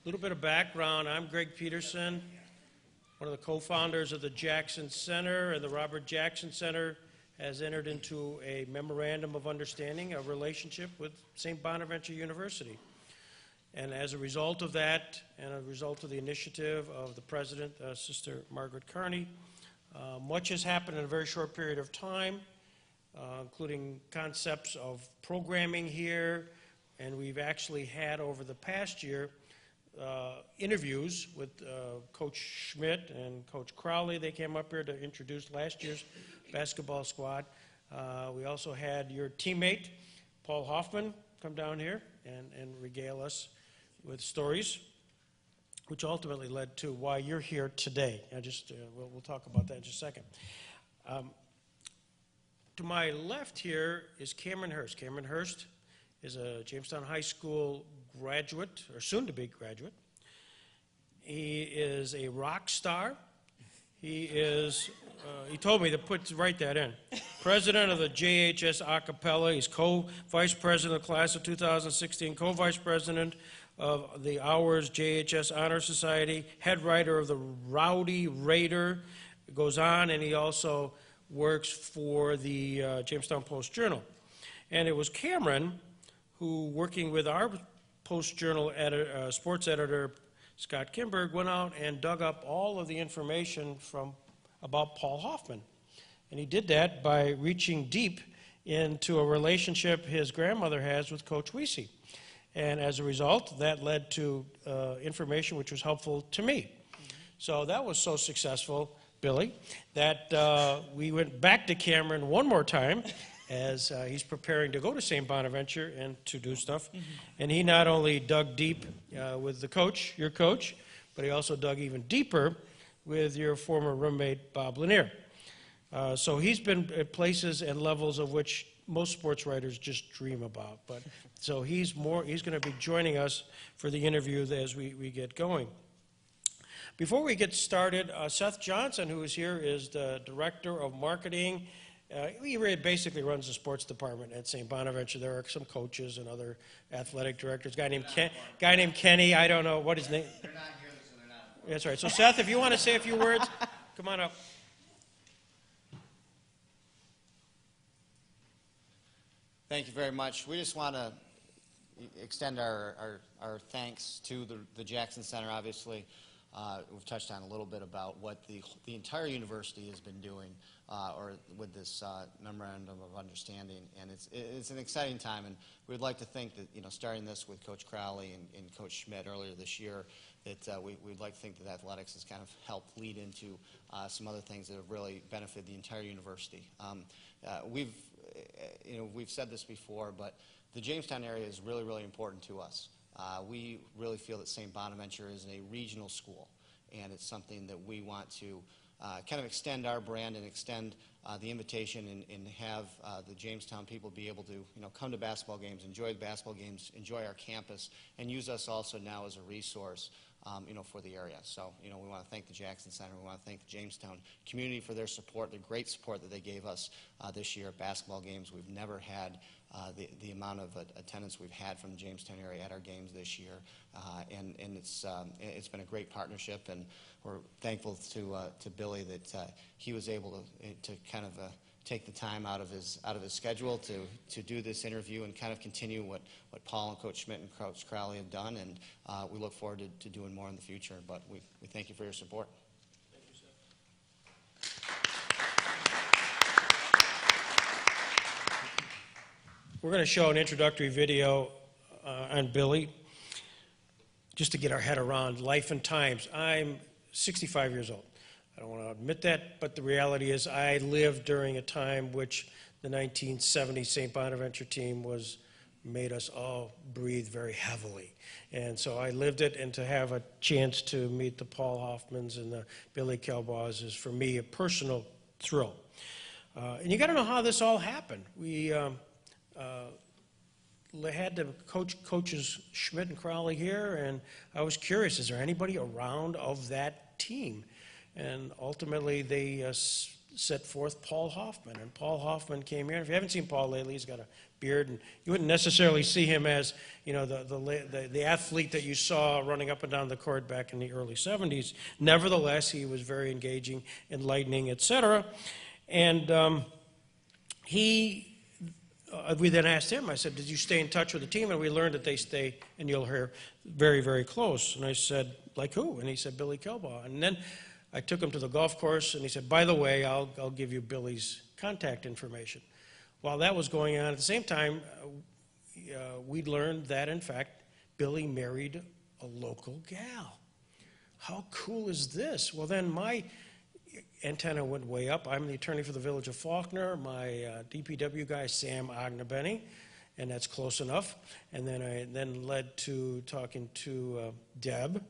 little bit of background. I'm Greg Peterson, one of the co-founders of the Jackson Center, and the Robert Jackson Center has entered into a memorandum of understanding, a relationship with St. Bonaventure University. And as a result of that, and a result of the initiative of the president, Sister Margaret Carney, much has happened in a very short period of time, including concepts of programming here, and we've actually had over the past year interviews with Coach Schmidt and Coach Crowley. They came up here to introduce last year's basketball squad. We also had your teammate, Paul Hoffman, come down here and regale us with stories, which ultimately led to why you're here today. We'll talk about that in just a second. To my left here is Cameron Hurst. Cameron Hurst is a Jamestown High School graduate, or soon-to-be graduate. He is a rock star. He is, he told me to write that in. President of the JHS Acapella. He's co-vice president of the class of 2016, co-vice president of the Hours JHS Honor Society, head writer of the Rowdy Raider. It goes on, and he also works for the Jamestown Post-Journal. And it was Cameron who, working with our Post-Journal sports editor, Scott Kimberg, went out and dug up all of the information about Paul Hoffman. And he did that by reaching deep into a relationship his grandmother has with Coach Weesey. And as a result, that led to information which was helpful to me. So that was so successful, Billy, that we went back to Cameron one more time as he's preparing to go to St. Bonaventure and to do stuff. And he not only dug deep with the coach, your coach, but he also dug even deeper with your former roommate, Bob Lanier. So he's been at places and levels of which most sports writers just dream about. But so he's going to be joining us for the interview as we get going. Before we get started, Seth Johnson, who is here, is the director of marketing. He basically runs the sports department at St. Bonaventure. There are some coaches and other athletic directors. Guy named Kenny. I don't know what his name. They're not here, so they're not. That's right. So Seth, if you want to say a few words, come on up. Thank you very much. We just want to extend our thanks to the Jackson Center, obviously. We've touched on a little bit about what the entire university has been doing or with this memorandum of understanding, and it's an exciting time. And we'd like to think that, starting this with Coach Crowley and Coach Schmidt earlier this year, that we'd like to think that athletics has kind of helped lead into some other things that have really benefited the entire university. We've said this before, but the Jamestown area is really, really important to us. We really feel that St. Bonaventure is a regional school, and it's something that we want to kind of extend our brand and extend the invitation and have the Jamestown people be able to come to basketball games, enjoy the basketball games, enjoy our campus, and use us also now as a resource for the area. So, we want to thank the Jackson Center. We want to thank the Jamestown community for their support, the great support that they gave us this year at basketball games. We've never had the amount of attendance we've had from the Jamestown area at our games this year, and it's been a great partnership, and we're thankful to Billy that he was able to kind of take the time out of his schedule to do this interview and kind of continue what Paul and Coach Schmidt and Coach Crowley have done, and we look forward to doing more in the future. But we thank you for your support. Thank you, Seth. We're going to show an introductory video on Billy, just to get our head around life and times. I'm 65 years old. I don't want to admit that, but the reality is I lived during a time which the 1970 St. Bonaventure team made us all breathe very heavily. And so I lived it, and to have a chance to meet the Paul Hoffmans and the Billy Kalbaughs is, for me, a personal thrill. And you got to know how this all happened. We had the coaches Schmidt and Crowley here, and I was curious, is there anybody around of that team? And ultimately, they set forth Paul Hoffman. And Paul Hoffman came here. And if you haven't seen Paul lately, he's got a beard, and you wouldn't necessarily see him as, you know, the athlete that you saw running up and down the court back in the early 70s. Nevertheless, he was very engaging, enlightening, etc. And we then asked him, I said, did you stay in touch with the team? And we learned that they stay, and you'll hear, very, very close. And I said, like who? And he said, Billy Kalbaugh. And then I took him to the golf course, and he said, by the way, I'll give you Billy's contact information. While that was going on, at the same time, we'd learned that, in fact, Billy married a local gal. How cool is this? Well, then my antenna went way up. I'm the attorney for the village of Faulkner. My DPW guy is Sam Agnebenny, and that's close enough. And then I led to talking to Deb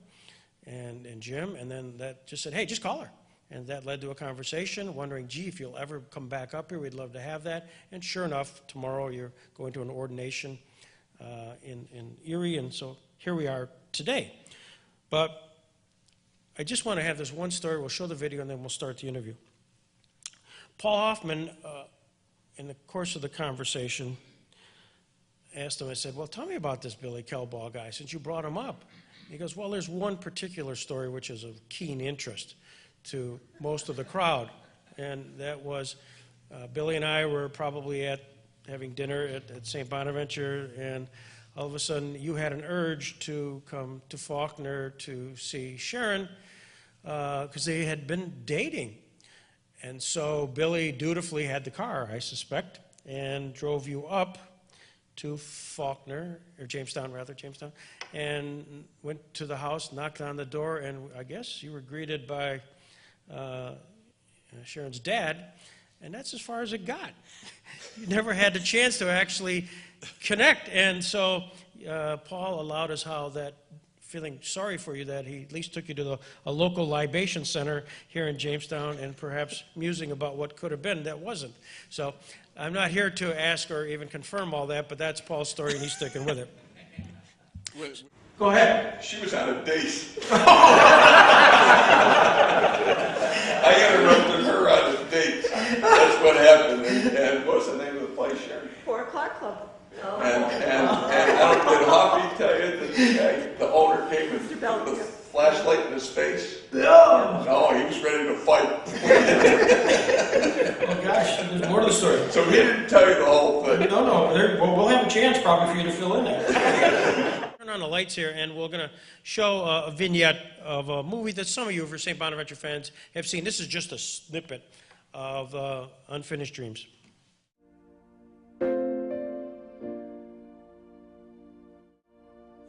and Jim, and then that just said, hey, just call her. And that led to a conversation, wondering, gee, if you'll ever come back up here, we'd love to have that. And sure enough, tomorrow you're going to an ordination in Erie, and so here we are today. But I just want to have this one story. We'll show the video, and then we'll start the interview. Paul Hoffman, in the course of the conversation, asked him, I said, well, tell me about this Billy Kalbaugh guy, since you brought him up. He goes, well, there's one particular story which is of keen interest to most of the crowd, and that was Billy and I were probably having dinner at St. Bonaventure, and all of a sudden you had an urge to come to Faulkner to see Sharon because they had been dating. And so Billy dutifully had the car, I suspect, and drove you up to Faulkner, or Jamestown rather, Jamestown, and went to the house, knocked on the door, and I guess you were greeted by Sharon's dad, and that's as far as it got. You never had the chance to actually connect, and so Paul allowed us how that, feeling sorry for you, that he at least took you to a local libation center here in Jamestown, and perhaps musing about what could have been that wasn't. So I'm not here to ask or even confirm all that, but that's Paul's story, and he's sticking with it. Go ahead. She was on a date. I interrupted her on a date. That's what happened. And what's the name of the place, Sharon? 4 O'Clock Club. And did Hoppy tell you that the owner came with the flashlight in his face? No. No, he was ready to fight. Oh gosh, there's more to the story. So he didn't tell you the whole thing. No, we'll have a chance probably for you to fill in there. Turn on the lights here, and we're going to show a vignette of a movie that some of you, for St. Bonaventure fans, have seen. This is just a snippet of Unfinished Dreams.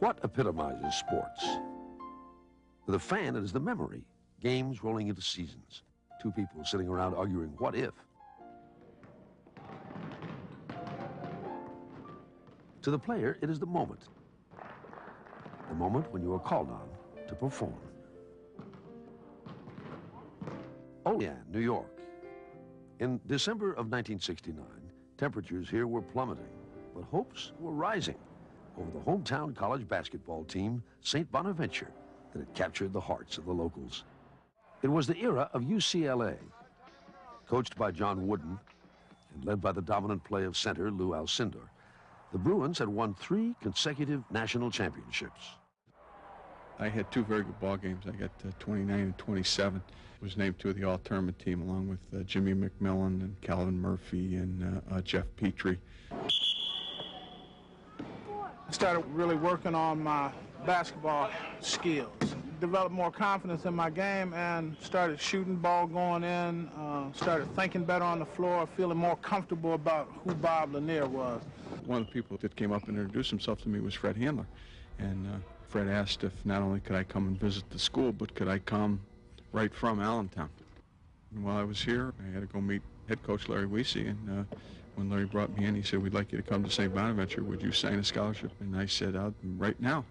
What epitomizes sports? For the fan, it is the memory. Games rolling into seasons. Two people sitting around arguing, what if? To the player, it is the moment. The moment when you are called on to perform. Olean, New York. In December of 1969, temperatures here were plummeting, but hopes were rising over the hometown college basketball team, St. Bonaventure, that had captured the hearts of the locals. It was the era of UCLA, coached by John Wooden and led by the dominant play of center Lou Alcindor. The Bruins had won 3 consecutive national championships. I had 2 very good ball games. I got 29 and 27. Was named to the all-tournament team along with Jimmy McMillan and Calvin Murphy and Jeff Petrie. I started really working on my basketball skills, developed more confidence in my game, and started shooting ball going in, started thinking better on the floor, feeling more comfortable about who Bob Lanier was. One of the people that came up and introduced himself to me was Fred Handler, and Fred asked if not only could I come and visit the school, but could I come right from Allentown. And while I was here, I had to go meet head coach Larry Weesey, and when Larry brought me in, he said, we'd like you to come to St. Bonaventure. Would you sign a scholarship? And I said, right now.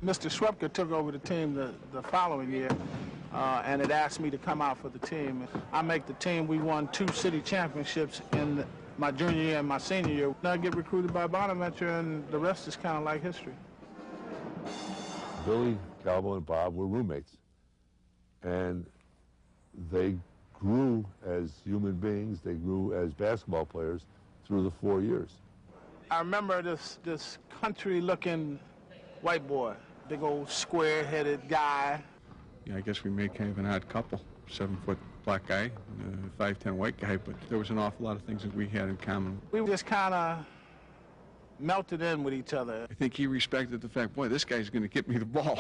Mr. Schwepke took over the team the following year, and had asked me to come out for the team. I make the team. We won 2 city championships in my junior year and my senior year. I get recruited by Bonaventure, and the rest is kind of like history. Billy, Calvo, and Bob were roommates, and they grew as human beings, they grew as basketball players through the 4 years. I remember this country-looking white boy, big old square-headed guy. Yeah, I guess we made kind of an odd couple. 7-foot black guy, 5'10" white guy, but there was an awful lot of things that we had in common. We just kind of melted in with each other. I think he respected the fact, boy, this guy's going to get me the ball.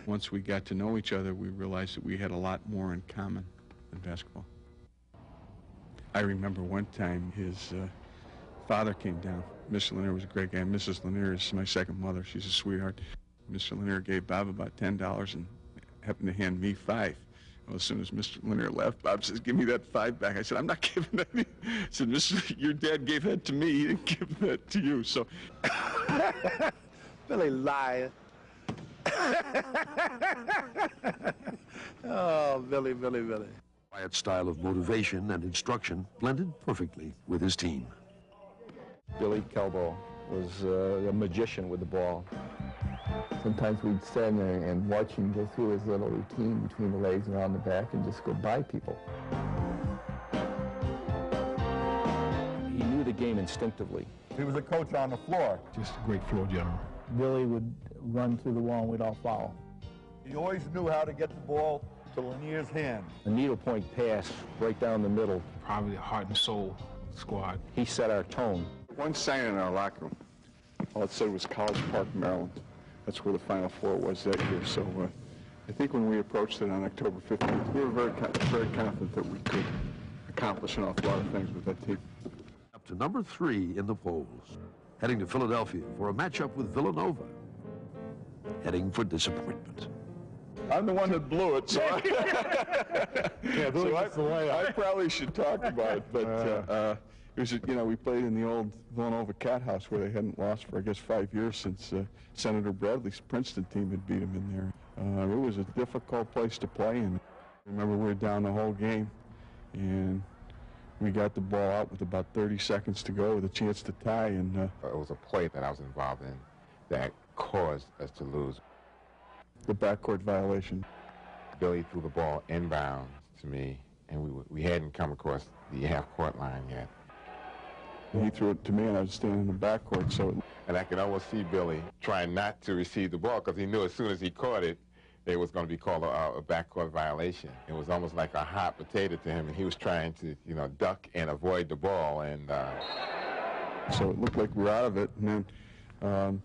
Once we got to know each other, we realized that we had a lot more in common than basketball. I remember one time his father came down. Mr. Lanier was a great guy. Mrs. Lanier is my second mother. She's a sweetheart. Mr. Lanier gave Bob about $10 and happened to hand me $5. Well, as soon as Mr. Lanier left, Bob says, give me that $5 back. I said, I'm not giving that. He said, your dad gave that to me. He didn't give that to you. So, Billy liar. Oh, Billy. Quiet style of motivation and instruction blended perfectly with his team. Billy Kalbaugh was a magician with the ball. Sometimes we'd stand there and watch him go through his little routine between the legs and around the back and just go by people. He knew the game instinctively. He was a coach on the floor. Just a great floor general. Billy would run through the wall and we'd all foul. He always knew how to get the ball to Lanier's hand. A needlepoint pass right down the middle. Probably the heart and soul squad. He set our tone. one sign in our locker room, all it said was College Park, Maryland. That's where the Final Four was that year. So I think when we approached it on October 15th, we were very confident that we could accomplish an awful lot of things with that team. Up to number 3 in the polls, heading to Philadelphia for a matchup with Villanova, heading for disappointment. I'm the one that blew it, so I probably should talk about it. But it was, we played in the old Villanova Cat House where they hadn't lost for, I guess, 5 years since Senator Bradley's Princeton team had beat them in there. It was a difficult place to play in. I remember we were down the whole game, and we got the ball out with about 30 seconds to go with a chance to tie. And it was a play that I was involved in that caused us to lose. The backcourt violation. Billy threw the ball inbounds to me, and we hadn't come across the half-court line yet. He threw it to me, and I was standing in the backcourt, so... And I could almost see Billy trying not to receive the ball because he knew as soon as he caught it, it was going to be called a backcourt violation. It was almost like a hot potato to him, and he was trying to, duck and avoid the ball, and... So it looked like we were out of it, and then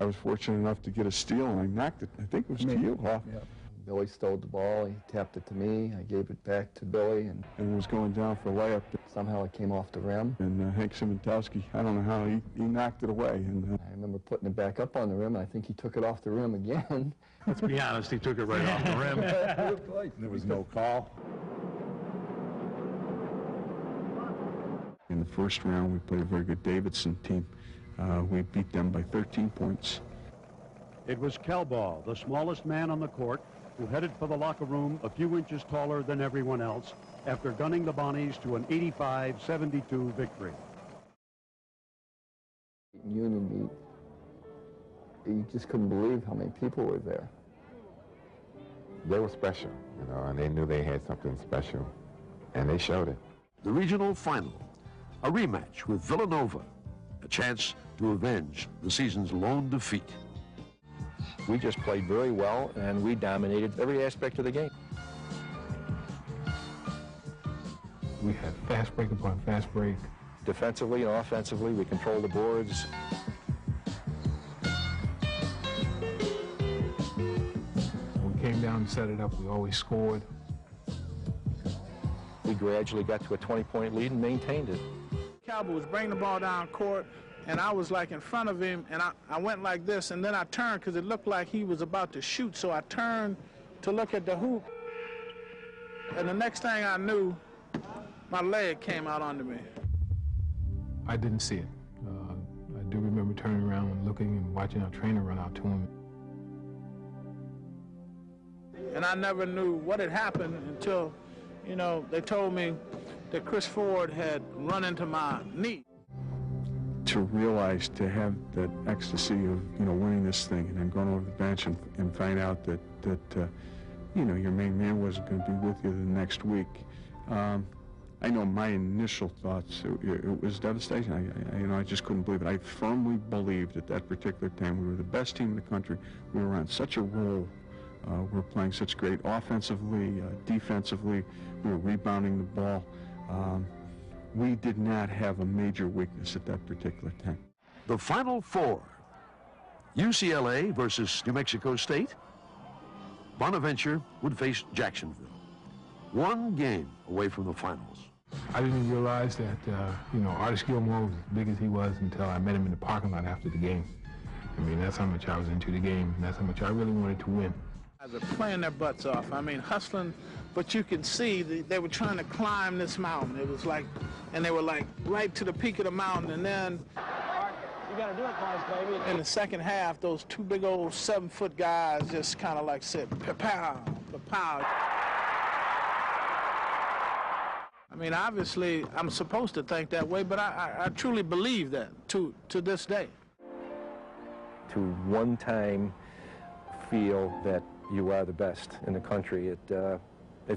I was fortunate enough to get a steal, and I knocked it. I think it was to you, huh? Yeah. Billy stole the ball. He tapped it to me. I gave it back to Billy, and it was going down for a layup. Somehow it came off the rim. And Hank Simentowski, I don't know how, he knocked it away. And I remember putting it back up on the rim, and I think he took it off the rim again. Let's be honest, he took it right off the rim. There was no call. In the first round, we played a very good Davidson team. We beat them by 13 points. It was Kalbaugh, the smallest man on the court, who headed for the locker room a few inches taller than everyone else after gunning the Bonnies to an 85-72 victory. Union meet, you just couldn't believe how many people were there. They were special, and they knew they had something special, and they showed it. The regional final, a rematch with Villanova, a chance to avenge the season's lone defeat. We just played very well, and we dominated every aspect of the game. We had fast break upon fast break. Defensively and offensively, we controlled the boards. When we came down and set it up, we always scored. We gradually got to a 20-point lead and maintained it. Calvo was bringing the ball down court, and I was like in front of him, and I went like this, and then I turned because it looked like he was about to shoot, so I turned to look at the hoop, and the next thing I knew, my leg came out under me. I didn't see it. I do remember turning around and looking and watching our trainer run out to him. And I never knew what had happened until, they told me that Chris Ford had run into my knee. To realize, to have that ecstasy of, winning this thing and then going over the bench and find out that you know, your main man wasn't going to be with you the next week. I know my initial thoughts, it was devastation. I just couldn't believe it. I firmly believed at that particular time we were the best team in the country. We were on such a roll. We were playing such great offensively, defensively. We were rebounding the ball. We did not have a major weakness at that particular time. The Final Four. UCLA versus New Mexico State. Bonaventure would face Jacksonville. One game away from the finals. I didn't realize that, Artis Gilmore was as big as he was until I met him in the parking lot after the game. I mean, that's how much I was into the game, and that's how much I really wanted to win. They're playing their butts off. I mean, hustling, but you can see they were trying to climb this mountain. It was like, and they were like right to the peak of the mountain, and then you gotta do it, boys, baby. In the second half, those two big old 7-foot guys just kind of like said, pa-pow, pa-pow. I mean, obviously, I'm supposed to think that way, but I truly believe that to this day. To one time feel that you are the best in the country, it's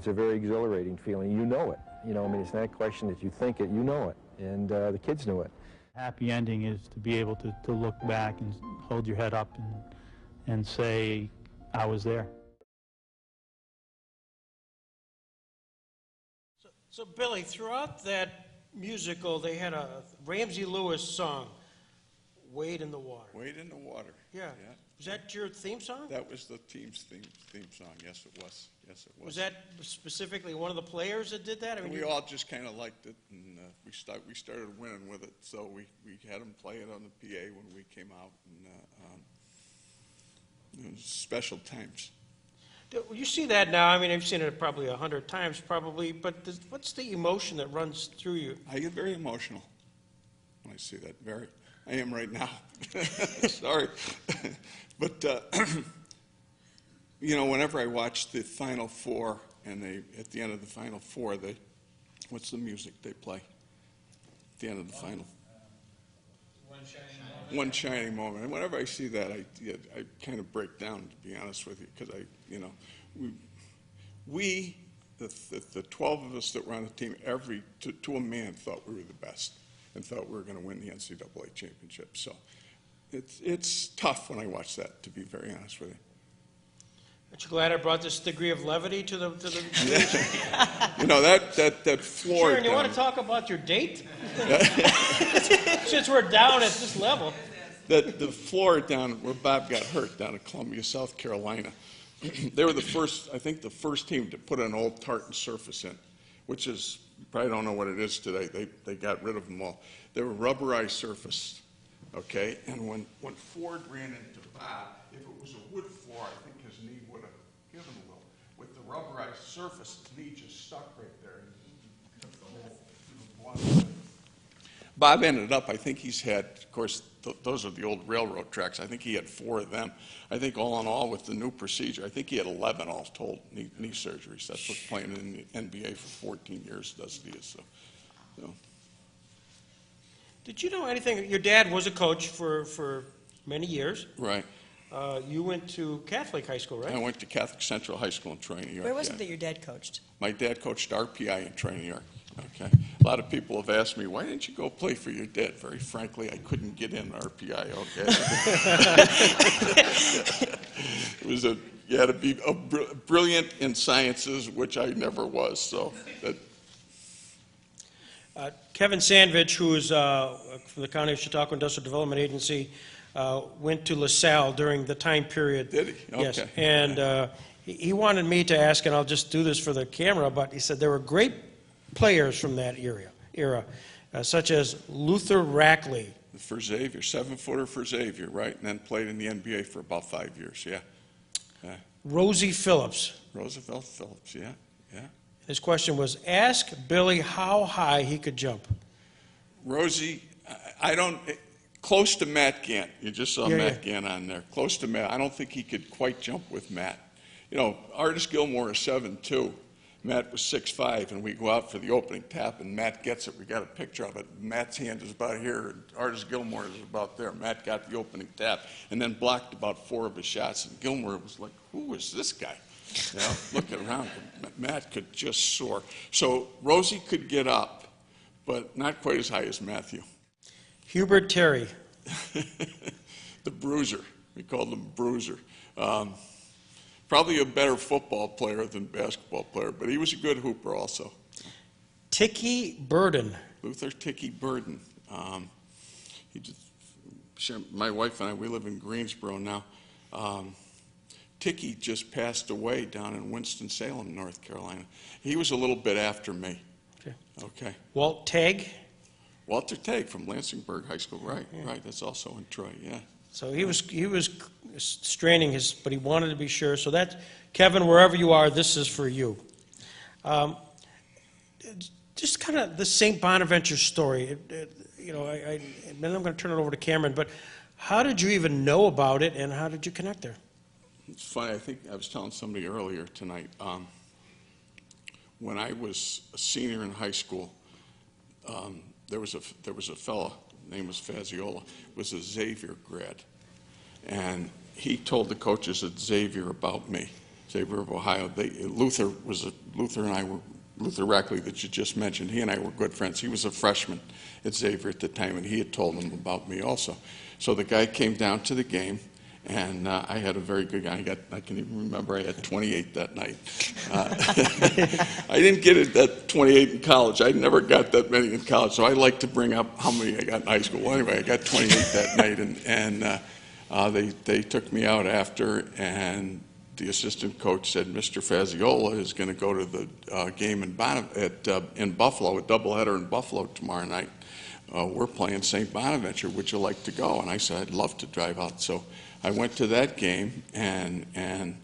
a very exhilarating feeling. You know it. I mean, it's not a question that you think it, you know it. And the kids knew it. Happy ending is to be able to look back and hold your head up and say, I was there. So Billy, throughout that musical, they had a Ramsey Lewis song, Wade in the Water. Wade in the Water. Yeah. Was that your theme song? That was the team's theme song. Yes, it was. Yes, it was. Was that specifically one of the players that did that? I mean, we all just kind of liked it, and we started winning with it. So we had them play it on the PA when we came out, and it was special times. You see that now. I mean, I've seen it probably 100 times, probably. But what's the emotion that runs through you? I get very emotional when I see that. Very. I am right now. Sorry. But, whenever I watch the Final Four, and at the end of the Final Four, what's the music they play at the end of the final? One shining moment. And whenever I see that, I kind of break down, to be honest with you, because the 12 of us that were on the team, to a man, thought we were the best and thought we were going to win the NCAA championship. So it's tough when I watch that, to be very honest with you. Aren't you glad I brought this degree of levity to the that floor. Sharon, you want to talk about your date? Since we're down at this level. The floor down where Bob got hurt down at Columbia, South Carolina, they were the first team to put an old tartan surface in, which is, you probably don't know what it is today. They got rid of them all. They were rubberized surface, okay? And when Ford ran into Bob, if it was a wood floor, I think his knee would have given a little. With the rubberized surface, his knee just stuck right there. And took the whole blood. Bob ended up, I think he's had, of course, those are the old railroad tracks. I think he had 4 of them. I think all in all, with the new procedure, I think he had 11 all told knee surgeries. That's what playing in the NBA for 14 years does to you. So. Did you know anything? Your dad was a coach for many years. Right. You went to Catholic high school, right? I went to Catholic Central High School in Troy, New York. Where was it that your dad coached? My dad coached RPI in Troy, New York. Okay. A lot of people have asked me, why didn't you go play for your dad? Very frankly, I couldn't get in RPI, okay? You had to be brilliant in sciences, which I never was, so. Kevin Sandvich, who is from the County of Chautauqua Industrial Development Agency, went to LaSalle during the time period. Did he? Okay. Yes, and he wanted me to ask, and I'll just do this for the camera, but he said there were great players from that era, such as Luther Rackley. For Xavier, 7-footer for Xavier, right? And then played in the NBA for about 5 years, yeah. Rosie Phillips. Roosevelt Phillips, yeah. His question was, ask Billy how high he could jump. Rosie, close to Matt Gant. You just saw Matt Gant on there. Close to Matt. I don't think he could quite jump with Matt. Artis Gilmore is 7'2". Matt was 6'5", and we go out for the opening tap, and Matt gets it. We got a picture of it. Matt's hand is about here, and Artis Gilmore is about there. Matt got the opening tap, and then blocked about 4 of his shots, and Gilmore was like, who is this guy? Yeah, looking around, Matt could just soar. So Rosie could get up, but not quite as high as Matthew. Hubert Terry. The bruiser. We called him Bruiser. Probably a better football player than basketball player, but he was a good hooper also. Ticky Burden. Luther Ticky Burden. My wife and I, we live in Greensboro now. Ticky just passed away down in Winston-Salem, North Carolina. He was a little bit after me. Okay. Walt Tagg. Walter Tagg from Lansingburg High School, right, right. That's also in Troy, yeah. So he was straining his, but he wanted to be sure. So that, Kevin, wherever you are, this is for you. Just kind of the St. Bonaventure story. You know, then I'm going to turn it over to Cameron. But how did you even know about it, and how did you connect there? It's funny. I think I was telling somebody earlier tonight. When I was a senior in high school, there was a fellow, name was Faziola, was a Xavier grad, and he told the coaches at Xavier about me, Xavier of Ohio. Luther Rackley that you just mentioned. He and I were good friends. He was a freshman at Xavier at the time, and he had told them about me also. So the guy came down to the game, and I had a very good guy. I can even remember I had 28 that night. I didn't get it at 28 in college. I never got that many in college, so I like to bring up how many I got in high school. Well, anyway, I got 28 that night, and they took me out after, and the assistant coach said, Mr. Faziola is going to go to the game in Buffalo, a doubleheader in Buffalo tomorrow night. We're playing St. Bonaventure. Would you like to go? And I said, I'd love to drive out. So I went to that game, and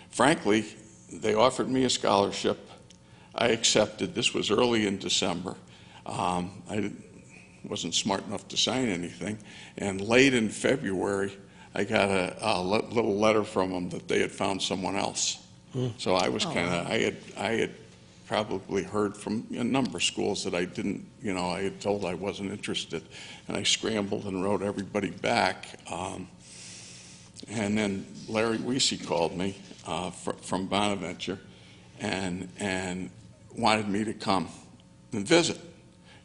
frankly, they offered me a scholarship. I accepted. This was early in December. I wasn't smart enough to sign anything. And late in February, I got a little letter from them that they had found someone else. So I was I had probably heard from a number of schools that I didn't, I had told I wasn't interested. And I scrambled and wrote everybody back. And then Larry Weesey called me from Bonaventure and wanted me to come and visit.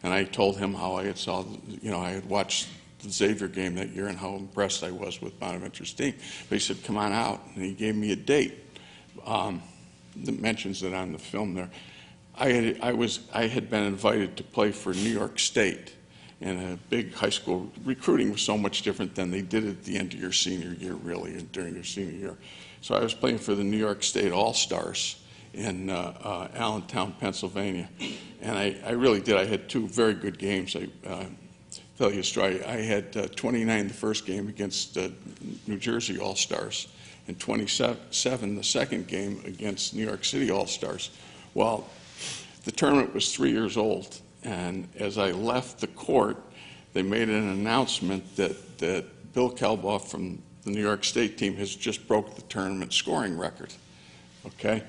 And I told him how I had I had watched the Xavier game that year and how impressed I was with Bonaventure's team. But he said, come on out. And he gave me a date that mentions it on the film there. I had been invited to play for New York State in a big high school. Recruiting was so much different than they did at the end of your senior year, really, and during your senior year. So I was playing for the New York State All-Stars in Allentown, Pennsylvania. And I really did. I had two very good games. Tell you a story. I had 29 the first game against New Jersey All-Stars and 27 the second game against New York City All-Stars. Well, the tournament was 3 years old, and as I left the court, they made an announcement that Bill Kalbaugh from the New York State team has just broke the tournament scoring record. Okay?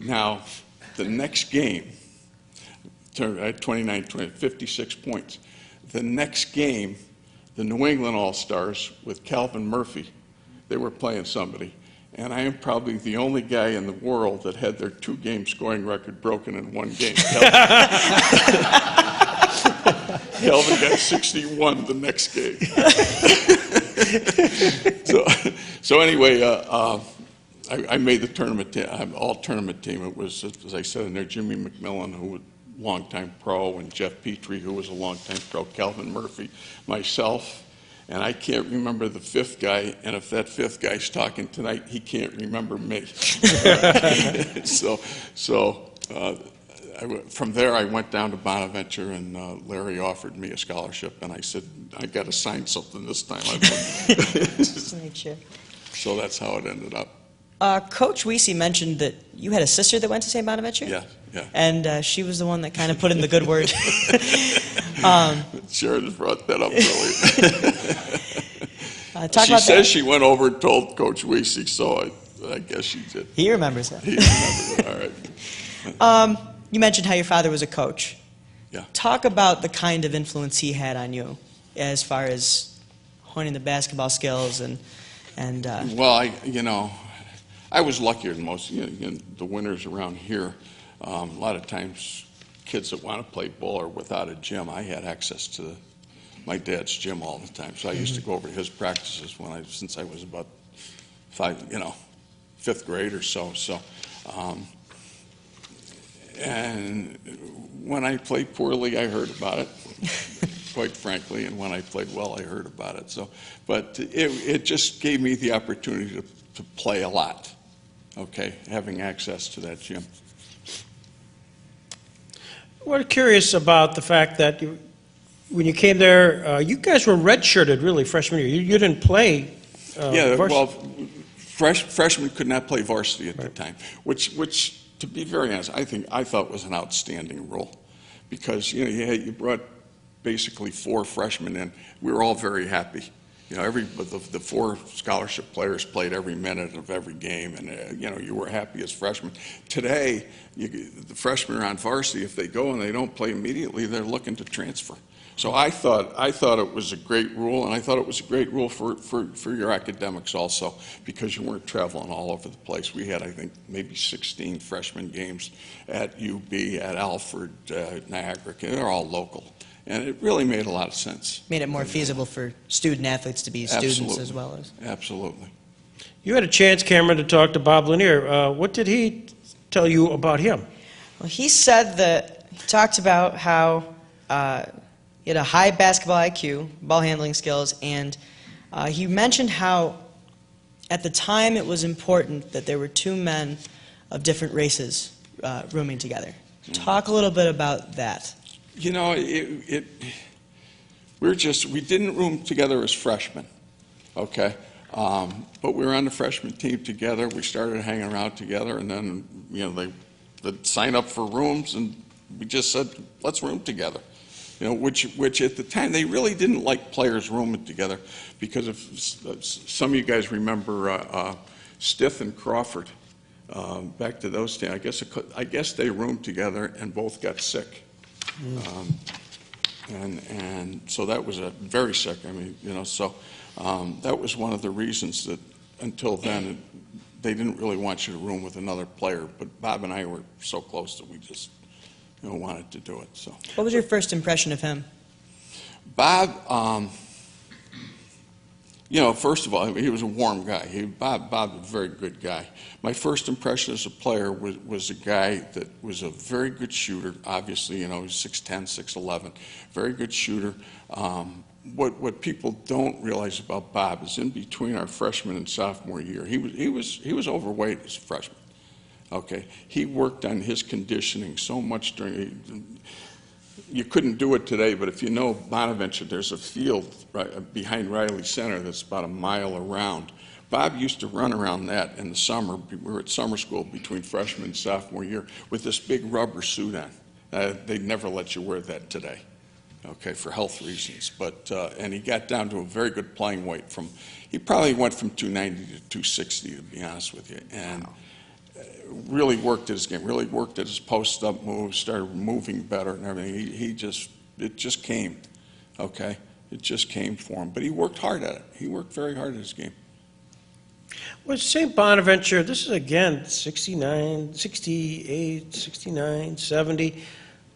Now, the next game, I had 56 points. The next game, the New England All-Stars with Calvin Murphy, they were playing somebody. And I am probably the only guy in the world that had their two-game scoring record broken in one game. Calvin got 61 the next game. So anyway, I made the tournament, all-tournament team. It was, as I said in there, Jimmy McMillan, who was a longtime pro, and Jeff Petrie, who was a longtime pro, Calvin Murphy, myself, and I can't remember the fifth guy, and if that fifth guy's talking tonight, he can't remember me. From there, I went down to Bonaventure, and Larry offered me a scholarship, and I said, I got to sign something this time. So that's how it ended up. Coach Weesey mentioned that you had a sister that went to St. Bonaventure? Yeah. And she was the one that kind of put in the good word. Sharon brought that up earlier. She says she went over and told Coach Weesey, so I guess she did. He remembers that. He remembers it, all right. You mentioned how your father was a coach. Yeah. Talk about the kind of influence he had on you as far as honing the basketball skills and Well, I was luckier than most. The winters around here, a lot of times kids that want to play ball are without a gym. I had access to my dad's gym all the time, so I used to go over to his practices since I was about fifth grade or so. And when I played poorly, I heard about it, quite frankly, and when I played well, I heard about it. But it just gave me the opportunity to play a lot, okay, having access to that gym. We're curious about the fact that when you came there, you guys were redshirted, really, freshman year. You didn't play Yeah, varsity. well, freshmen could not play varsity at the time, which, to be very honest, I thought was an outstanding rule, because you brought basically 4 freshmen in. We were all very happy. The 4 scholarship players played every minute of every game, and you were happy as freshmen. Today, the freshmen are on varsity. If they go and they don't play immediately, they're looking to transfer. So I thought it was a great rule, and I thought it was a great rule for your academics also, because you weren't traveling all over the place. We had, I think, maybe 16 freshman games at UB, at Alfred, Niagara. They're all local. And it really made a lot of sense. Made it more feasible for student athletes to be students as well as. Absolutely. You had a chance, Cameron, to talk to Bob Lanier. What did he tell you about him? Well, he said that he talked about how he had a high basketball IQ, ball handling skills, and he mentioned how at the time it was important that there were 2 men of different races rooming together. Talk a little bit about that. We didn't room together as freshmen, okay? But we were on the freshman team together. We started hanging around together, and then, they'd sign up for rooms, and we just said, let's room together. Which at the time, they really didn't like players rooming together, because if some of you guys remember Stith and Crawford, back to those days, I guess they roomed together and both got sick. And so that was very sick. That was one of the reasons that until then they didn't really want you to room with another player. But Bob and I were so close that we just wanted to do it. So. What was your first impression of him? Bob, first of all, he was a warm guy. Bob was a very good guy. My first impression as a player was a guy that was a very good shooter. Obviously, he was 6'10", 6'11", very good shooter. What people don't realize about Bob is in between our freshman and sophomore year, he was overweight as a freshman. Okay, he worked on his conditioning so much during. You couldn't do it today, but if you know Bonaventure, there's a field right behind Riley Center that's about a mile around. Bob used to run around that in the summer. We were at summer school between freshman and sophomore year with this big rubber suit on. They'd never let you wear that today, okay, for health reasons. But and he got down to a very good playing weight. He probably went from 290 to 260, to be honest with you, and really worked at his game, really worked at his post-up moves, started moving better and everything. It just came, okay? It just came for him. But he worked hard at it. He worked very hard at his game. Well, St. Bonaventure, this is again 69, 68, 69, 70.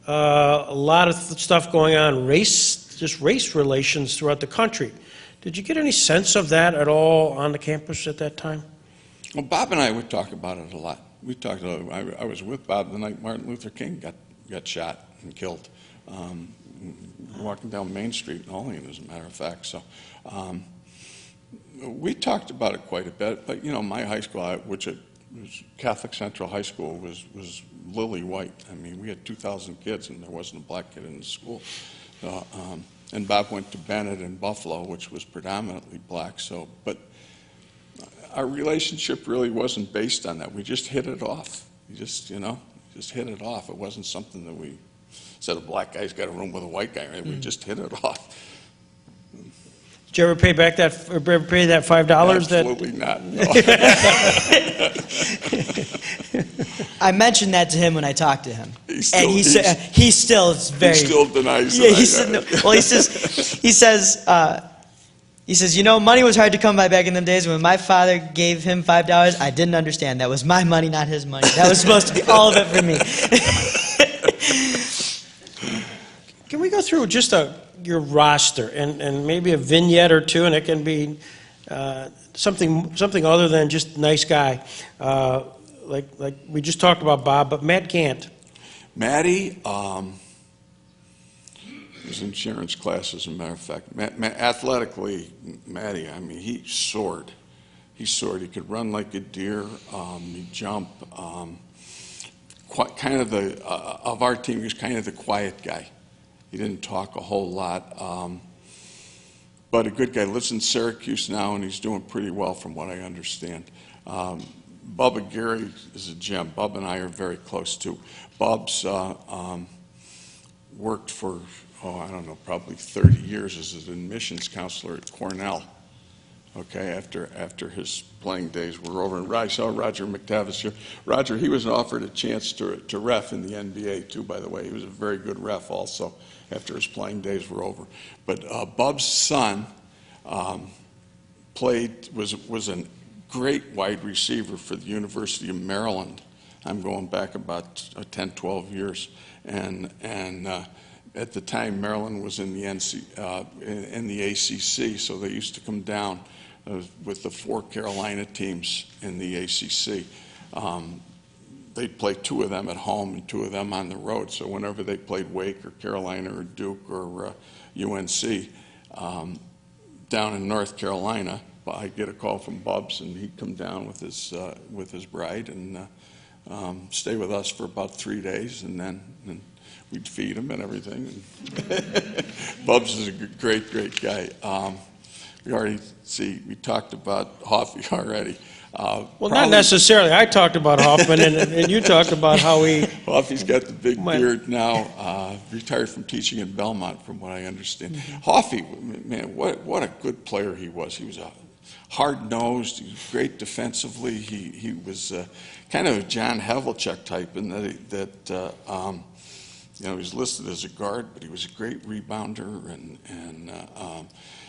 A lot of stuff going on, just race relations throughout the country. Did you get any sense of that at all on the campus at that time? Well, Bob and I would talk about it a lot. We talked. I was with Bob the night Martin Luther King got shot and killed, walking down Main Street in Olean, as a matter of fact. So we talked about it quite a bit. But my high school, which was Catholic Central High School, was lily white. We had 2,000 kids, and there wasn't a black kid in the school. And Bob went to Bennett in Buffalo, which was predominantly black. So, but our relationship really wasn't based on that. We just hit it off. We just hit it off. It wasn't something that we said a black guy's got a room with a white guy. Right? We just hit it off. Did you ever pay back that $5? Absolutely not. No. I mentioned that to him when I talked to him, He still is very. He still denies Yeah, it. he says. He says, you know, money was hard to come by back in them days. When my father gave him $5, I didn't understand. That was my money, not his money. That was supposed to be all of it for me. Can we go through just your roster and maybe a vignette or two, and it can be something other than just nice guy, like we just talked about Bob, but Matt Gant. Matty was in Sharon's class, as a matter of fact. Athletically, Matty, I mean, he soared. He soared. He could run like a deer. He'd jump. Kind of of our team, he was kind of the quiet guy. He didn't talk a whole lot, but a good guy. Lives in Syracuse now, and he's doing pretty well from what I understand. Bubba Gary is a gem. Bub and I are very close too. Bub's worked for, I don't know, probably 30 years as an admissions counselor at Cornell. Okay, after his playing days were over. And I saw Roger McTavish here. Roger, he was offered a chance to ref in the NBA too, by the way. He was a very good ref also after his playing days were over. But Bub's son was a great wide receiver for the University of Maryland. I'm going back about 10, 12 years. And at the time, Maryland was in the ACC, so they used to come down with the 4 Carolina teams in the ACC. They'd play 2 of them at home and 2 of them on the road. So whenever they played Wake or Carolina or Duke or UNC down in North Carolina, I'd get a call from Bubs, and he'd come down with his bride and stay with us for about 3 days, and then we'd feed him and everything. Bubs is a great guy. We talked about Hoffy already. Well, not necessarily. I talked about Hoffman, and you talked about how he... Hoffy's got the big beard now, retired from teaching in Belmont, from what I understand. Mm-hmm. Hoffy, man, what a good player he was. He was hard-nosed, he was great defensively. He was kind of a John Havlicek type in that he was listed as a guard, but he was a great rebounder, and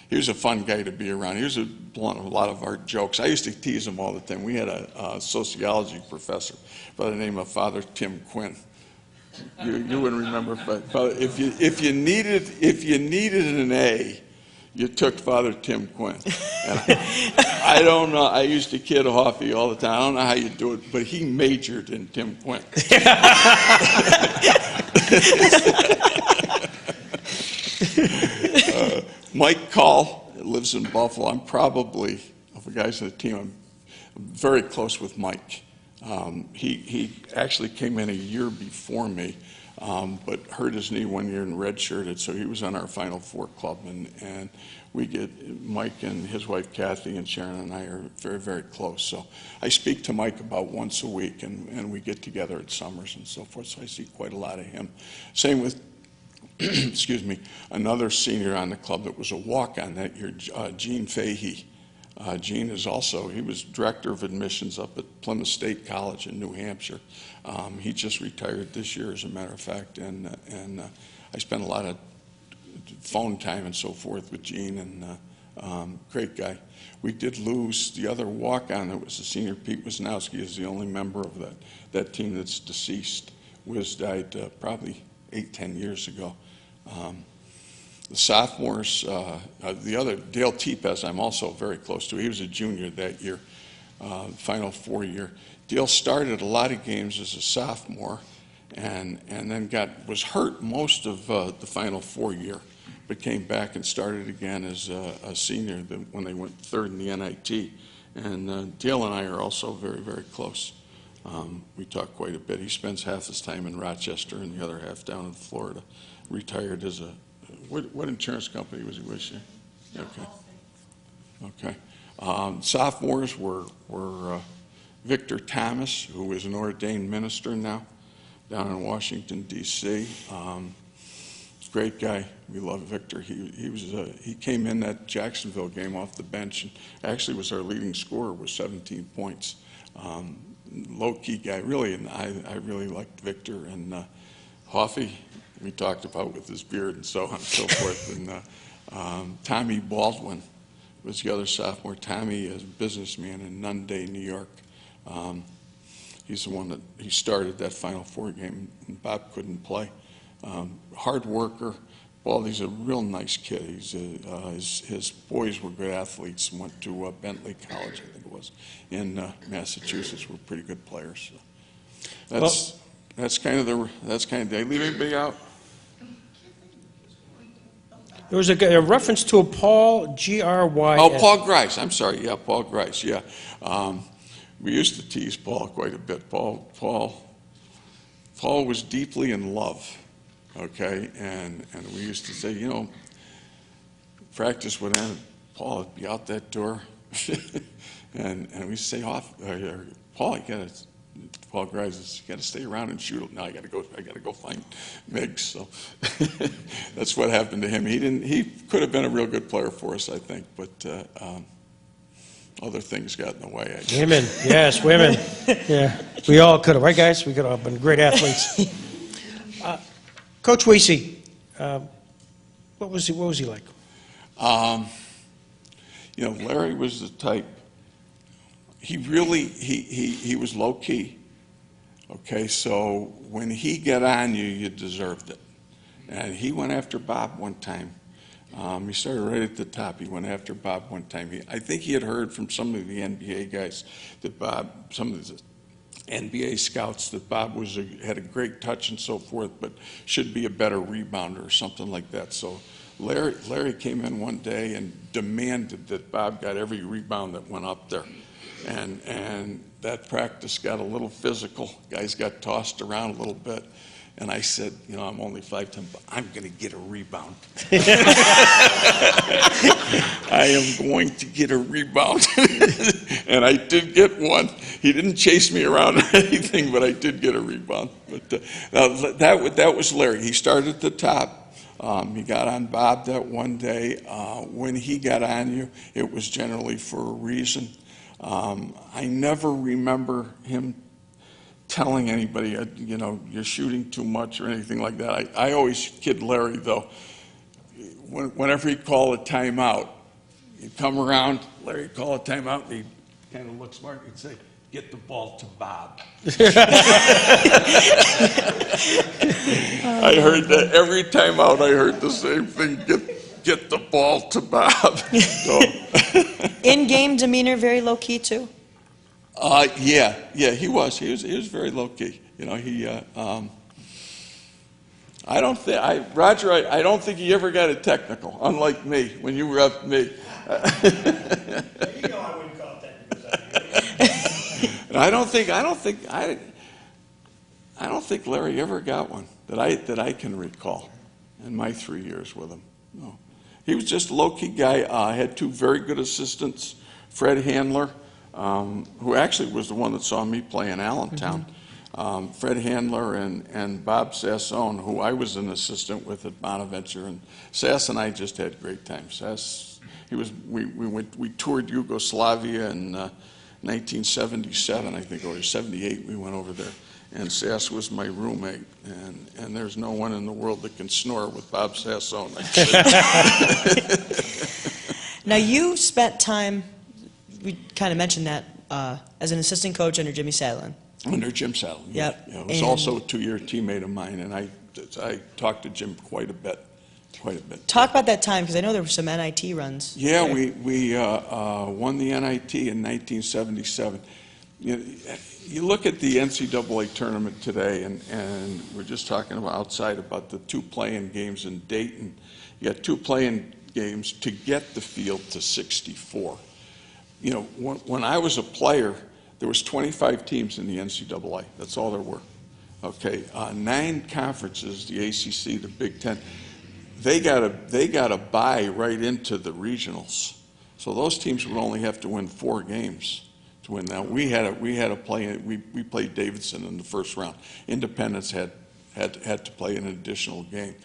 he was a fun guy to be around. He was a lot of our jokes. I used to tease him all the time. We had a sociology professor by the name of Father Tim Quinn. You wouldn't remember, but if you needed an A, you took Father Tim Quinn. And I don't know. I used to kid Hoffy all the time. I don't know how you do it, but he majored in Tim Quinn. Mike Call lives in Buffalo. I'm probably, of the guys on the team, I'm very close with Mike. He actually came in a year before me, but hurt his knee one year and redshirted, so he was on our Final Four club. And we get Mike and his wife Kathy and Sharon and I are very, very close. So I speak to Mike about once a week, and we get together at summers and so forth, so I see quite a lot of him. Same with excuse me, another senior on the club that was a walk-on that year, Gene Fahey. Gene is also, he was director of admissions up at Plymouth State College in New Hampshire. He just retired this year, as a matter of fact, and I spent a lot of phone time and so forth with Gene, and great guy. We did lose the other walk-on that was a senior. Pete Wisnowski is the only member of that team that's deceased. Wiz died probably 8-10 years ago. The sophomores, the other, Dale Tepes, I'm also very close to. He was a junior that year, Final Four year. Dale started a lot of games as a sophomore and then was hurt most of the Final Four year, but came back and started again as a senior when they went 3rd in the NIT. And Dale and I are also very, very close. We talk quite a bit. He spends half his time in Rochester and the other half down in Florida. Retired as a, what insurance company was he with you? Okay. Sophomores were Victor Thomas, who is an ordained minister now down in Washington, D.C. Great guy. We love Victor. He came in that Jacksonville game off the bench and actually was our leading scorer with 17 points. Low-key guy, really, and I really liked Victor. And Hoffy, we talked about with his beard and so on and so forth. And Tommy Baldwin was the other sophomore. Tommy is a businessman in Nunday, New York. He's the one that he started that Final Four game, and Bob couldn't play. Hard worker. Well, he's a real nice kid. His boys were good athletes and went to Bentley College, I think it was, in Massachusetts. Were pretty good players. So that's kind of did I leave anybody out? There was a reference to a Paul, G-R-Y-S. Oh, Paul Grice. I'm sorry. Yeah, Paul Grice. Yeah. We used to tease Paul quite a bit. Paul was deeply in love, okay? And we used to say, you know, practice would end, Paul would be out that door. and we used to say, Paul, Paul Grice, you got to stay around and shoot. No, I got to go find Miggs. So that's what happened to him. He could have been a real good player for us, I think, but other things got in the way, I guess. Women, yes, women. Yeah, we all could have, right, guys? We could have been great athletes. Coach Weesey, what was he like? You know, Larry was the type. He was low key. Okay, so when he got on you, you deserved it. And he went after Bob one time. He started right at the top. He went after Bob one time. I think he had heard from some of the NBA guys that some of the NBA scouts, that Bob had a great touch and so forth, but should be a better rebounder or something like that. So Larry came in one day and demanded that Bob got every rebound that went up there. And that practice got a little physical. Guys got tossed around a little bit. And I said, you know, I'm only 5'10", but I'm going to get a rebound. I am going to get a rebound. And I did get one. He didn't chase me around or anything, but I did get a rebound. But that was Larry. He started at the top. He got on Bob that one day. When he got on you, it was generally for a reason. I never remember him telling anybody, you know, you're shooting too much or anything like that. I always kid Larry, though. Whenever he'd call a timeout, he'd come around, Larry'd call a timeout, and he'd kind of look smart. He'd say, get the ball to Bob. I heard that every timeout. I heard the same thing, get the ball to Bob. So. In-game demeanor, very low-key, too? Yeah, he was. He was very low key. You know, I don't think he ever got a technical. Unlike me, when you were up me. You know I wouldn't call it that. I don't think Larry ever got one that I can recall in my 3 years with him. No, he was just a low key guy. Had two very good assistants, Fred Handler. Who actually was the one that saw me play in Allentown. Fred Handler and Bob Sassone, who I was an assistant with at Bonaventure, and Sass and I just had great times. Sass, we toured Yugoslavia in 1977, I think, or 78. We went over there, and Sass was my roommate, and there's no one in the world that can snore with Bob Sassone. Now you spent time. We kind of mentioned that as an assistant coach under Jimmy Sadlin. Under Jim Sadlin, yep. Yeah. It was also a 2-year teammate of mine, and I talked to Jim quite a bit. Talk about that time, because I know there were some NIT runs. Yeah, we won the NIT in 1977. You look at the NCAA tournament today, and we're just talking about the two play-in games in Dayton. You got two play-in games to get the field to 64. You know, when I was a player, there was 25 teams in the NCAA. That's all there were. Okay, 9 conferences, the ACC, the Big Ten. They got a bye right into the regionals. So those teams would only have to win 4 games to win that. We played Davidson in the first round. Independence had to play an additional game.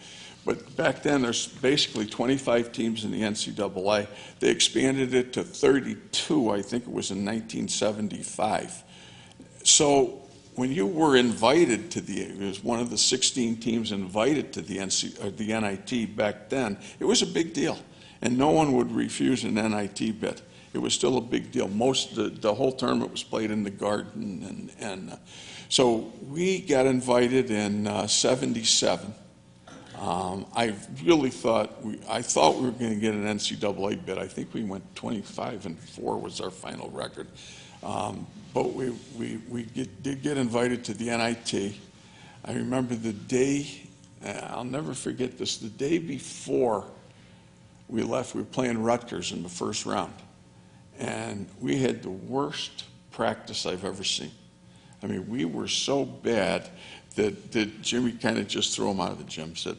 But back then, there's basically 25 teams in the NCAA. They expanded it to 32, I think it was in 1975. So when you were invited to it was one of the 16 teams invited to the NIT back then, it was a big deal. and no one would refuse an NIT bid. It was still a big deal. The whole tournament was played in the Garden, and so we got invited in '77. I really thought I thought we were going to get an NCAA bid. I think we went 25-4 was our final record, but we did get invited to the NIT. I remember the day. I'll never forget this. The day before we left, we were playing Rutgers in the first round, and we had the worst practice I've ever seen. I mean, we were so bad that Jimmy kind of just threw them out of the gym. Said,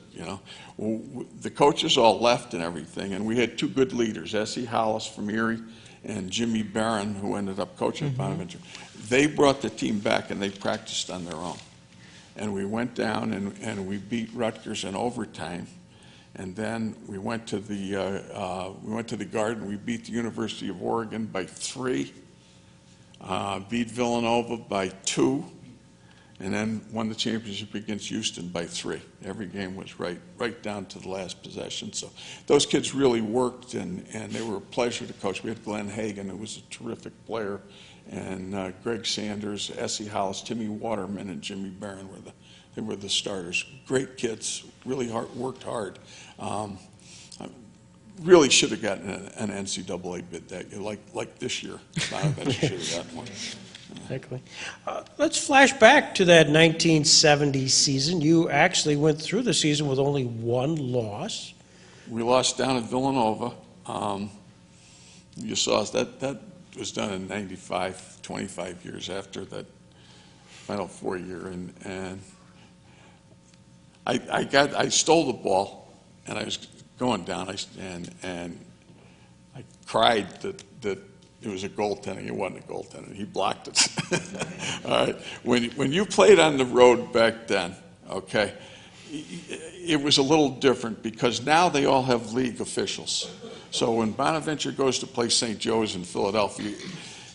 the coaches all left and everything, and we had two good leaders, S.E. Hollis from Erie and Jimmy Barron, who ended up coaching at Bonaventure. They brought the team back, and they practiced on their own. And we went down and we beat Rutgers in overtime, and then we went to the Garden. We beat the University of Oregon by 3, beat Villanova by 2, and then won the championship against Houston by 3. Every game was right down to the last possession. So those kids really worked, and they were a pleasure to coach. We had Glenn Hagan, who was a terrific player, and Greg Sanders, S.E. Hollis, Timmy Waterman, and Jimmy Barron were the starters. Great kids, really worked hard. Really should have gotten an NCAA bid that year, like this year. Bonaventure should have gotten one. Exactly. Let's flash back to that 1970 season. You actually went through the season with only 1 loss. We lost down at Villanova. You saw us, that was done in '95, 25 years after that Final Four year, and I stole the ball, and I was going down, and I cried that it was a goaltending. It wasn't a goaltending. He blocked it. All right. When you played on the road back then, okay, it was a little different because now they all have league officials. So when Bonaventure goes to play St. Joe's in Philadelphia,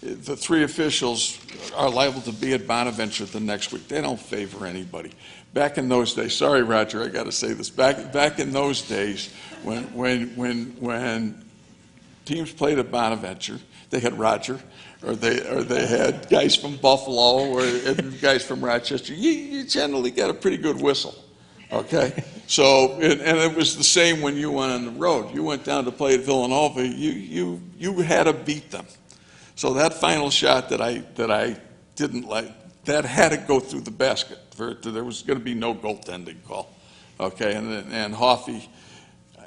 the 3 officials are liable to be at Bonaventure the next week. They don't favor anybody. Back in those days, sorry, Roger, I got to say this. Back in those days, when teams played at Bonaventure, they had Roger, or they had guys from Buffalo, or guys from Rochester. You generally got a pretty good whistle, okay? So, and it was the same when you went on the road. You went down to play at Villanova. You had to beat them. So that final shot that I didn't like, that had to go through the basket. There was going to be no goaltending call, okay? And Hoffey,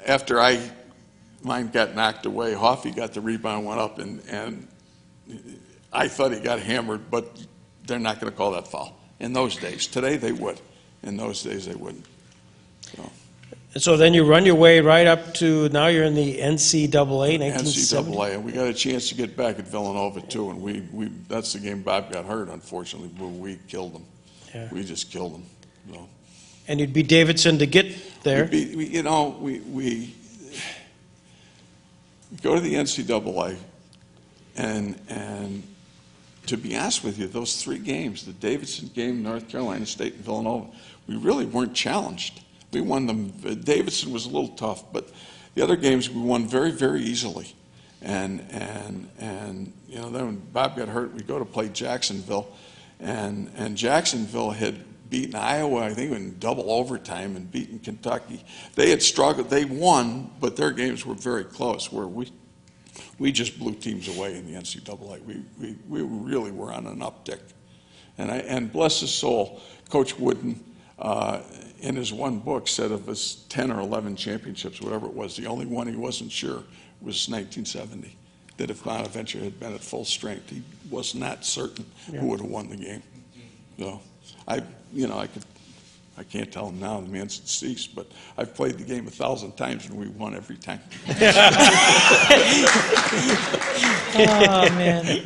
after mine got knocked away, Hoffey got the rebound, went up, and I thought he got hammered, but they're not going to call that foul. In those days. Today they would. In those days they wouldn't. So. And so then you run your way right up to, now you're in the NCAA, 1970. NCAA, and we got a chance to get back at Villanova too, and we that's the game Bob got hurt, unfortunately, but we killed them. Yeah. We just killed them. So. And you'd beat Davidson to get there. We go to the NCAA, and to be honest with you, those 3 games, the Davidson game, North Carolina State, and Villanova, we really weren't challenged. We won them. Davidson was a little tough, but the other games we won very, very easily. And then when Bob got hurt, we go to play Jacksonville, and Jacksonville had beaten Iowa, I think, in double overtime, and beaten Kentucky. They had struggled. They won, but their games were very close, where we just blew teams away in the NCAA. We really were on an uptick. And bless his soul, Coach Wooden, in his one book, said of his 10 or 11 championships, whatever it was, the only one he wasn't sure was 1970. That if Bonaventure had been at full strength, he was not certain who would have won the game. So I can't tell him now, the man's deceased, but I've played the game 1,000 times and we won every time. Oh, man.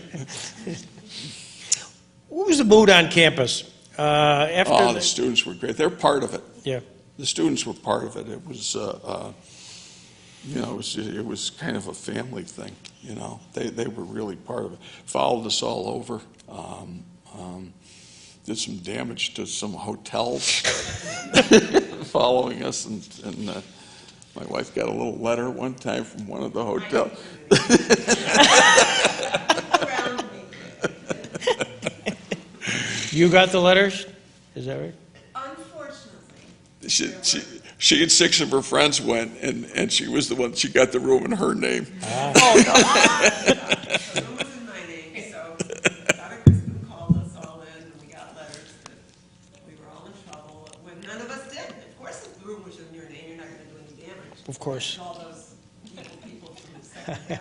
What was the mood on campus? The students were great. They're part of it. Yeah. The students were part of it. It was, it was kind of a family thing. They were really part of it. Followed us all over. Did some damage to some hotels following us, and My wife got a little letter one time from one of the hotels. You got the letters? Is that right? Unfortunately. She and 6 of her friends went, and she was the one, she got the room in her name. Ah. The room was in my name, so Dr. Crispin called us all in, and we got letters that we were all in trouble, when none of us did. Of course, if the room was in your name, you're not going to do any damage. Of course. All those evil people from the second.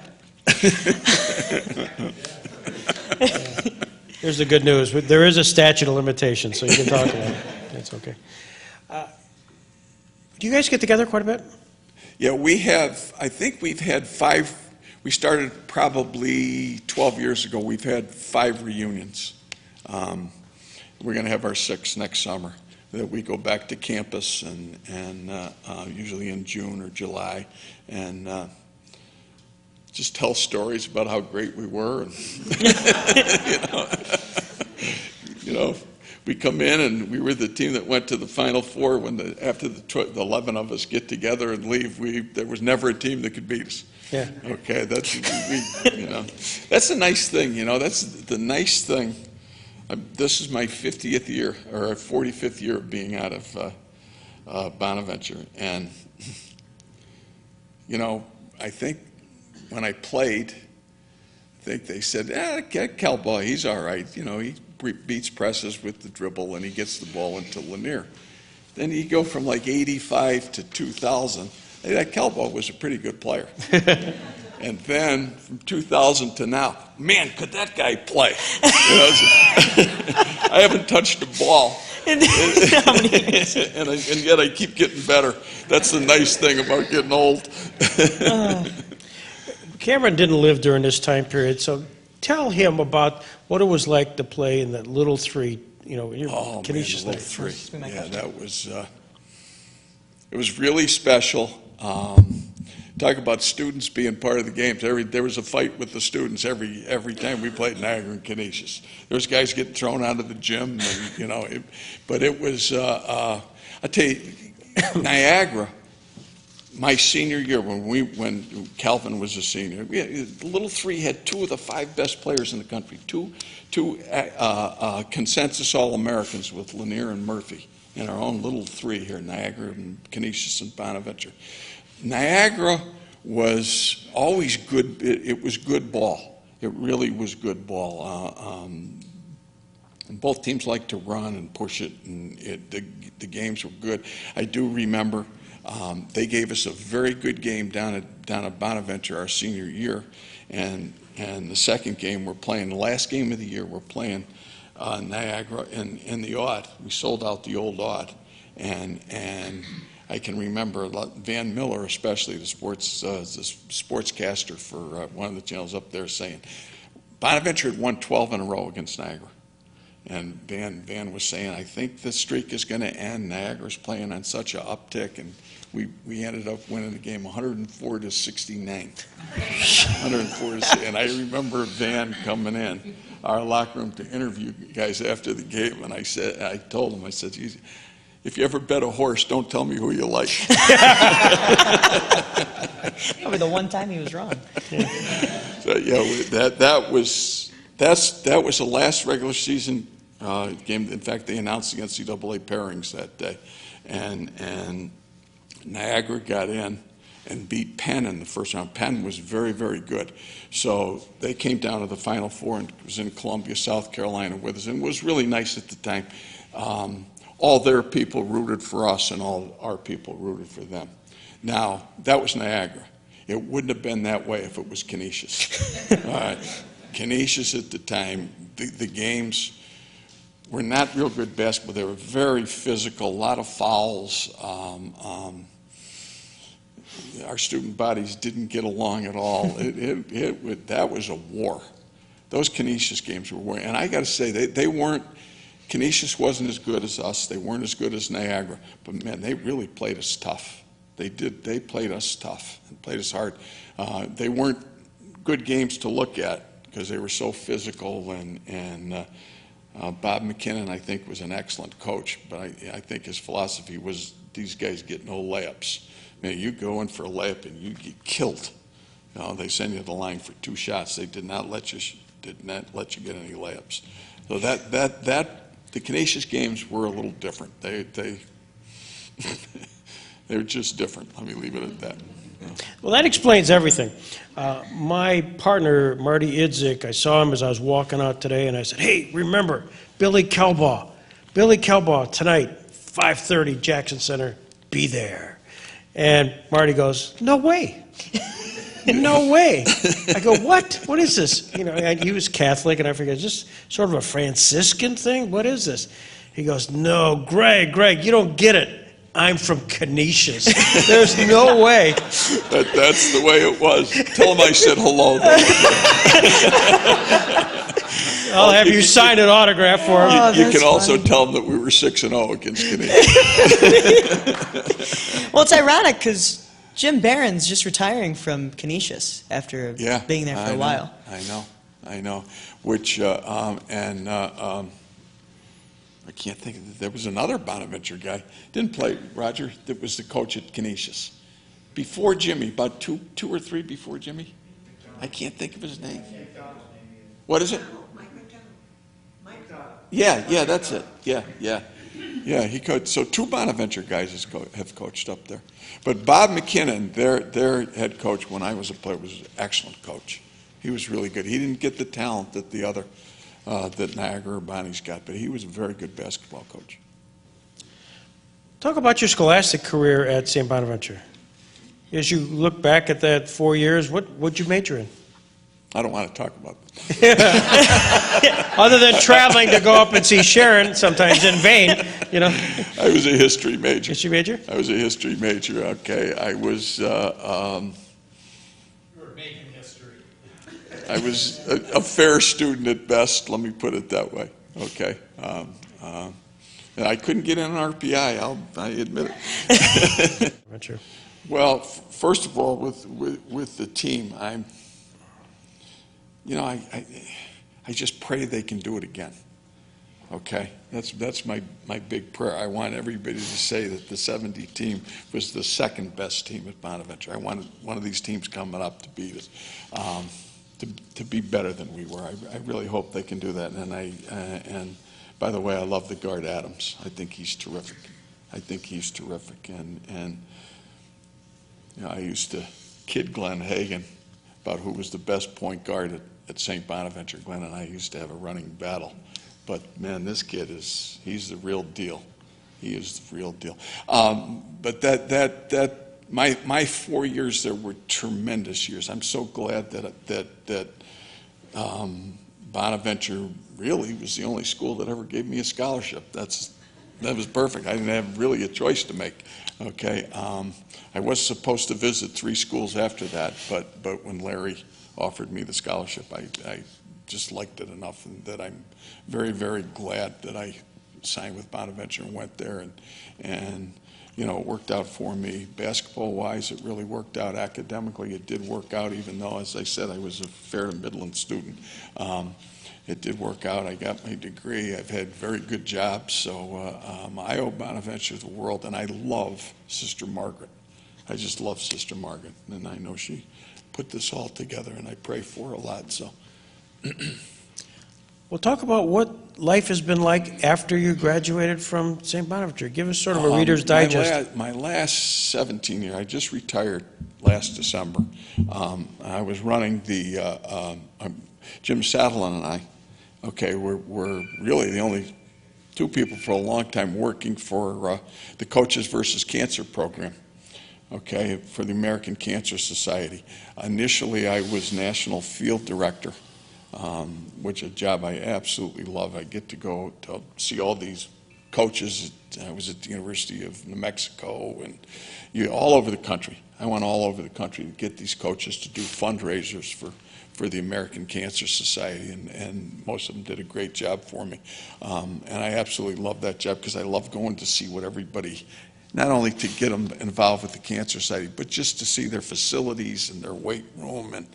Here's the good news. There is a statute of limitations, so you can talk about it. That's okay. Do you guys get together quite a bit? Yeah, I think we've had 5, we started probably 12 years ago. We've had 5 reunions. We're going to have our 6th next summer. That we go back to campus, and usually in June or July, and just tell stories about how great we were. And you know, we come in and we were the team that went to the Final Four when after the 11 of us get together and leave. There was never a team that could beat us. Yeah. Okay, that's that's a nice thing. That's the nice thing. This is my 50th year or 45th year of being out of Bonaventure, and I think when I played, I think they said, Kalbaugh, he's all right. He beats presses with the dribble and he gets the ball into Lanier. Then you go from like 85 to 2000. That Kalbaugh was a pretty good player. And then from 2000 to now, man, could that guy play? I haven't touched a ball. and yet I keep getting better. That's the nice thing about getting old. Cameron didn't live during this time period, so tell him about what it was like to play in that little 3. Canisius the little 3. Yeah, that was. It was really special. Talk about students being part of the games. There was a fight with the students every time we played Niagara and Canisius. There was guys getting thrown out of the gym, and, but it was. I tell you, Niagara. My senior year, when Calvin was a senior, the little 3 had 2 of the 5 best players in the country. Two consensus All-Americans with Lanier and Murphy in our own little 3 here, Niagara and Canisius and Bonaventure. Niagara was always good. It was good ball. It really was good ball. And both teams liked to run and push it, and the games were good. I do remember they gave us a very good game down at Bonaventure our senior year, and the second game we're playing, the last game of the year, we're playing Niagara in the Odd. We sold out the old Odd, and I can remember Van Miller, especially the sportscaster for one of the channels up there, saying Bonaventure had won 12 in a row against Niagara. And Van was saying, I think the streak is going to end. Niagara's playing on such an uptick, and we ended up winning the game 104 to 69. 104 to 69. And I remember Van coming in our locker room to interview guys after the game, and I told him, I said, if you ever bet a horse, don't tell me who you like. Probably the one time he was wrong. Yeah. So that was the last regular season game. In fact, they announced the NCAA pairings that day, and Niagara got in and beat Penn in the first round. Penn was very, very good. So they came down to the Final Four and was in Columbia, South Carolina with us, and it was really nice at the time. All their people rooted for us, and all our people rooted for them. Now, that was Niagara. It wouldn't have been that way if it was Canisius. Canisius at the time, the games were not real good basketball. They were very physical, a lot of fouls. Our student bodies didn't get along at all. That was a war. Those Canisius games were war. And I got to say, they weren't. Canisius wasn't as good as us. They weren't as good as Niagara. But man, they really played us tough. They did. They played us tough and played us hard. They weren't good games to look at because they were so physical. And Bob McKinnon, I think, was an excellent coach. But I think his philosophy was these guys get no layups. Man, you go in for a layup and you get killed. You know, they send you to the line for 2 shots. They did not let you get any layups. So the Canisius games were a little different. They were just different. Let me leave it at that. Well, that explains everything. My partner, Marty Idzik, I saw him as I was walking out today, and I said, hey, remember, Billy Kalbaugh. Billy Kalbaugh tonight, 5:30, Jackson Center, be there. And Marty goes, no way. No way. I go, what? What is this? You know, he was Catholic, and I forget, is this sort of a Franciscan thing? What is this? He goes, no, Greg, you don't get it. I'm from Canisius. There's no way. That's the way it was. Tell him I said hello. I'll have you sign an autograph for him. You can also tell him that we were 6-0 against Canisius. Well, it's ironic because Jim Barron's just retiring from Canisius after being there for a while. I know. Which, I can't think of there was another Bonaventure guy. Didn't play, Roger, that was the coach at Canisius. Before Jimmy, about two or three before Jimmy. I can't think of his name. What is it? Yeah, that's it. Yeah, he coached. So 2 Bonaventure guys have coached up there. But Bob McKinnon, their head coach when I was a player, was an excellent coach. He was really good. He didn't get the talent that the other, that Niagara or Bonnie's got, but he was a very good basketball coach. Talk about your scholastic career at St. Bonaventure. As you look back at that 4 years, what'd you major in? I don't want to talk about that. Other than traveling to go up and see Sharon, sometimes in vain, you know. I was a history major. History major? I was a history major, okay. I was... You were making history. I was a fair student at best, let me put it that way, okay. And I couldn't get in an RPI, I admit it. Well, first of all, with the team, I just pray they can do it again. Okay, that's my big prayer. I want everybody to say that the 70 team was the second best team at Bonaventure. I wanted one of these teams coming up to beat us, to be better than we were. I really hope they can do that. And by the way, I love the guard Adams. I think he's terrific. And you know, I used to kid Glenn Hagan about who was the best point guard at St. Bonaventure. Glenn and I used to have a running battle. But man, this kid he's the real deal. He is the real deal. But my 4 years there were tremendous years. I'm so glad that Bonaventure really was the only school that ever gave me a scholarship. That was perfect. I didn't have really a choice to make. Okay, I was supposed to visit 3 schools after that, but when Larry offered me the scholarship, I just liked it enough, and that I'm very, very glad that I signed with Bonaventure and went there, and you know, it worked out for me. Basketball-wise, it really worked out. Academically, it did work out, even though, as I said, I was a fair to middling student. It did work out. I got my degree. I've had very good jobs. So I owe Bonaventure the world, and I love Sister Margaret. I just love Sister Margaret, and I know she put this all together, and I pray for her a lot. So, Well, talk about what life has been like after you graduated from St. Bonaventure. Give us sort of a Reader's Digest. My last 17 years, I just retired last December. I was running the, Jim Saddlein and I, we're really the only 2 people for a long time working for the Coaches versus Cancer program, for the American Cancer Society. Initially, I was National Field Director, which is a job I absolutely love. I get to go to see all these coaches. I was at the University of New Mexico and all over the country. I went all over the country to get these coaches to do fundraisers for the American Cancer Society, and most of them did a great job for me. And I absolutely love that job because I love going to see what everybody, not only to get them involved with the Cancer Society, but just to see their facilities and their weight room. And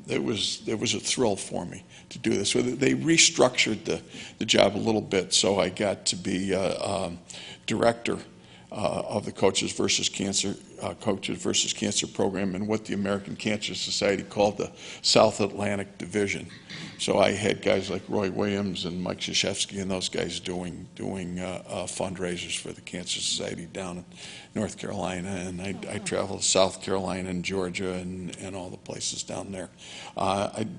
it was a thrill for me to do this. So they restructured the job a little bit, so I got to be director of the Coaches versus Cancer program and what the American Cancer Society called the South Atlantic Division. So I had guys like Roy Williams and Mike Krzyzewski and those guys doing fundraisers for the Cancer Society down in North Carolina, and I traveled to South Carolina and Georgia and all the places down there.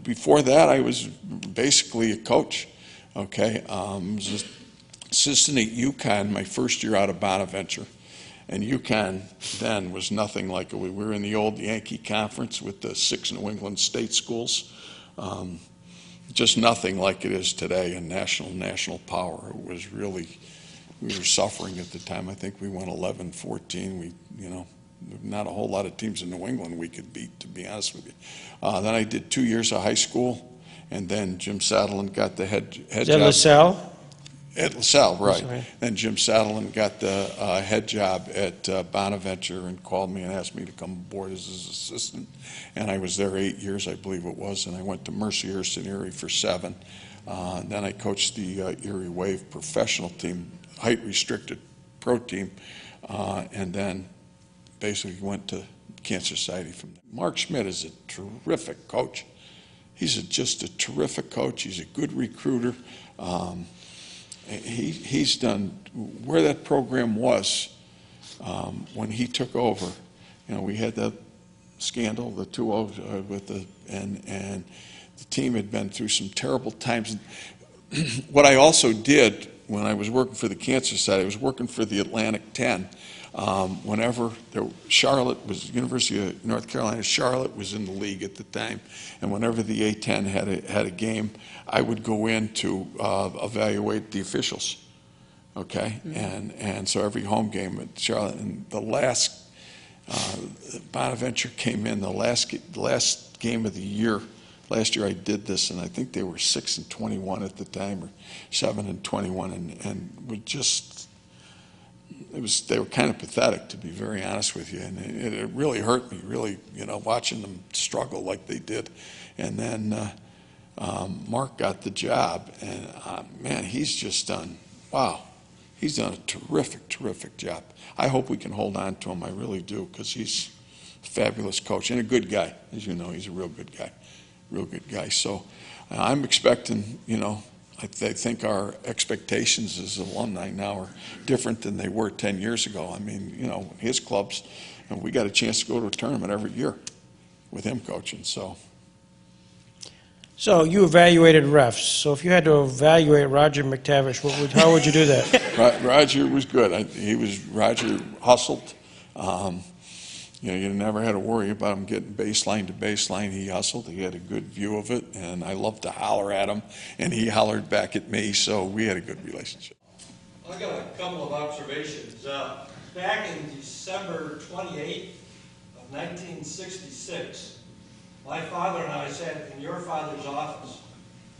Before that, I was basically a coach. Okay, I was assistant at UConn my first year out of Bonaventure. And UConn then was nothing like it. We were in the old Yankee Conference with the 6 New England state schools. Just nothing like it is today in national power. It was really, we were suffering at the time. I think we went 11-14. Not a whole lot of teams in New England we could beat, to be honest with you. Then I did 2 years of high school, and then Jim Saddleland got the head job. Is that LaSalle? At LaSalle, right. Sorry. Then Jim Saddleland got the head job at Bonaventure and called me and asked me to come aboard as his assistant. And I was there 8 years, I believe it was, and I went to Mercyhurst in Erie for 7. Then I coached the Erie Wave professional team, height-restricted pro team, and then basically went to Cancer Society from there. Mark Schmidt is a terrific coach. He's just a terrific coach. He's a good recruiter. He's done where that program was when he took over. We had that scandal, the 2-0 with and the team had been through some terrible times. What I also did when I was working for the Cancer Society, I was working for the Atlantic 10. Whenever Charlotte was, University of North Carolina, Charlotte was in the league at the time, and whenever the A-10 had a game, I would go in to evaluate the officials, okay? And so every home game at Charlotte, and the last, Bonaventure came in, the last game of the year. Last year I did this, and I think they were 6-21 at the time, or 7-21, and we just, they were kind of pathetic, to be very honest with you, and it really hurt me, really, watching them struggle like they did. And then Mark got the job, and man, he's just done, wow, he's done a terrific job. I hope we can hold on to him, I really do, because he's a fabulous coach and a good guy. As you know, he's a real good guy. So I'm expecting, I think our expectations as alumni now are different than they were 10 years ago. I mean, his clubs, and we got a chance to go to a tournament every year with him coaching. So you evaluated refs. So if you had to evaluate Roger McTavish, how would you do that? Roger was good. Roger hustled. You never had to worry about him getting baseline to baseline. He hustled. He had a good view of it, and I loved to holler at him, and he hollered back at me, so we had a good relationship. I got a couple of observations. Back in December 28th of 1966, my father and I sat in your father's office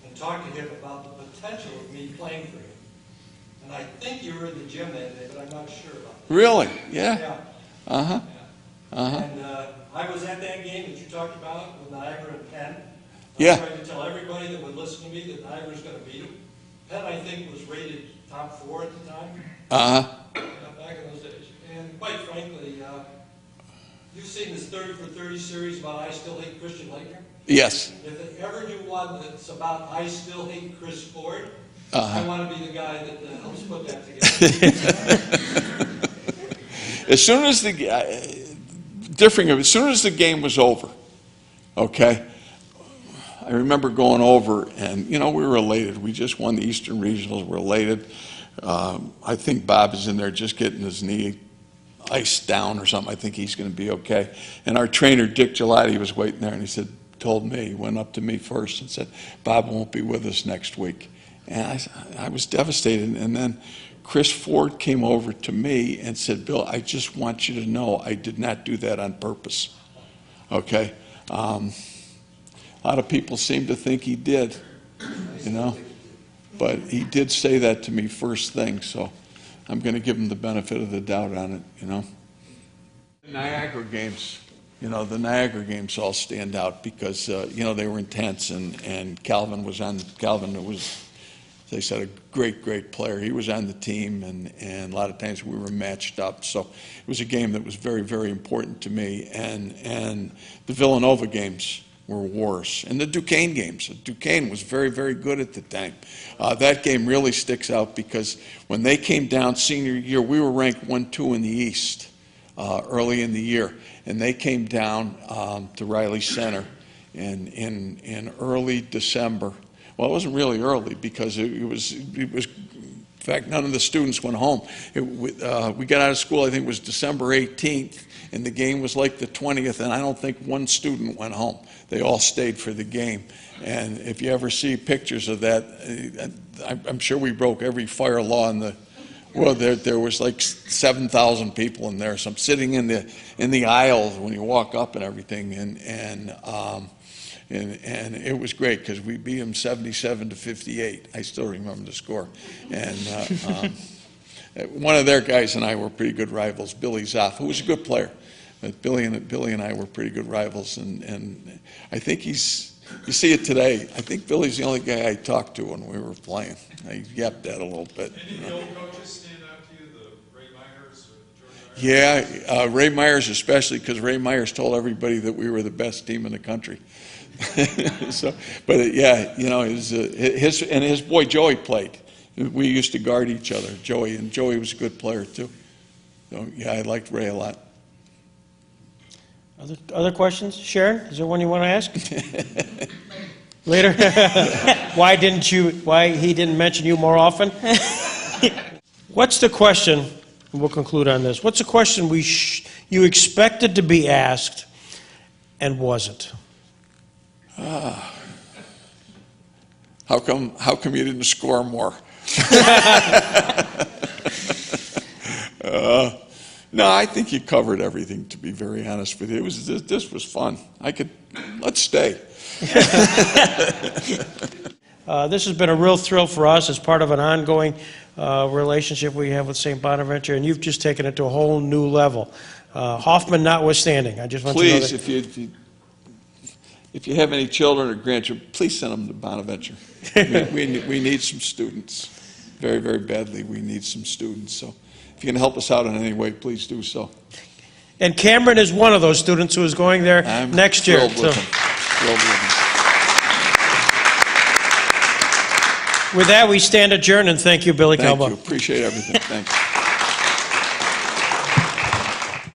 and talked to him about the potential of me playing for him. And I think you were in the gym that day, but I'm not sure about that. Really? Yeah. Yeah. Uh-huh. Uh-huh. And I was at that game that you talked about with Niagara and Penn. Yeah. I was trying to tell everybody that would listen to me that Niagara's going to beat them. Penn, I think, was rated top 4 at the time. Uh-huh. Back in those days. And quite frankly, you've seen this 30 for 30 series about I Still Hate Christian Laettner? Yes. If they ever do one that's about I Still Hate Chris Ford, Uh-huh. I want to be the guy that helps put that together. As soon as the game was over, okay, I remember going over, and we were elated. We just won the Eastern Regionals. We're elated. I think Bob is in there just getting his knee iced down or something. I think he's going to be okay. And our trainer, Dick Gelati, was waiting there, and he went up to me first and said, Bob won't be with us next week. And I was devastated. And then Chris Ford came over to me and said, Bill, I just want you to know I did not do that on purpose. Okay? A lot of people seem to think he did, but he did say that to me first thing, so I'm going to give him the benefit of the doubt on it, The Niagara games, the Niagara games all stand out because, they were intense, and Calvin was as I said, a great player. He was on the team, and a lot of times we were matched up. So it was a game that was very important to me. And the Villanova games were wars. And the Duquesne games. Duquesne was very good at the time. That game really sticks out because when they came down senior year, we were ranked 1-2 in the East early in the year. And they came down to Riley Center in early December. Well, it wasn't really early because it was. In fact, none of the students went home. We got out of school, I think it was December 18th, and the game was like the 20th, and I don't think one student went home. They all stayed for the game. And if you ever see pictures of that, I'm sure we broke every fire law in the. Well, there was like 7,000 people in there. So I'm sitting in the aisles when you walk up and everything, and it was great because we beat them 77-58. I still remember the score. And one of their guys and I were pretty good rivals, Billy Zoff, who was a good player. But Billy and I were pretty good rivals, and I think you see it today. I think Billy's the only guy I talked to when we were playing. I yapped at a little bit. Any of the old coaches stand out to you, the Ray Myers or George Myers? Yeah, Ray Myers especially, because Ray Myers told everybody that we were the best team in the country. So, but yeah, you know, his boy Joey played. We used to guard each other, Joey, and Joey was a good player too. So yeah, I liked Ray a lot. Other questions? Sharon, is there one you want to ask? Later? Why he didn't mention you more often? What's the question, and we'll conclude on this, what's the question you expected to be asked and wasn't? How come you didn't score more? No, I think you covered everything, to be very honest with you. This was fun. Let's stay. This has been a real thrill for us as part of an ongoing relationship we have with St. Bonaventure, and you've just taken it to a whole new level. Hoffman notwithstanding, I just want you to know that. Please, if you have any children or grandchildren, please send them to Bonaventure. We need some students. Very badly, we need some students. So if you can help us out in any way, please do so. And Cameron is one of those students who is going there next year. Thrilled with him. With that, we stand adjourned, and thank you, Billy Kalbaugh. Thank you. Appreciate everything. Thanks.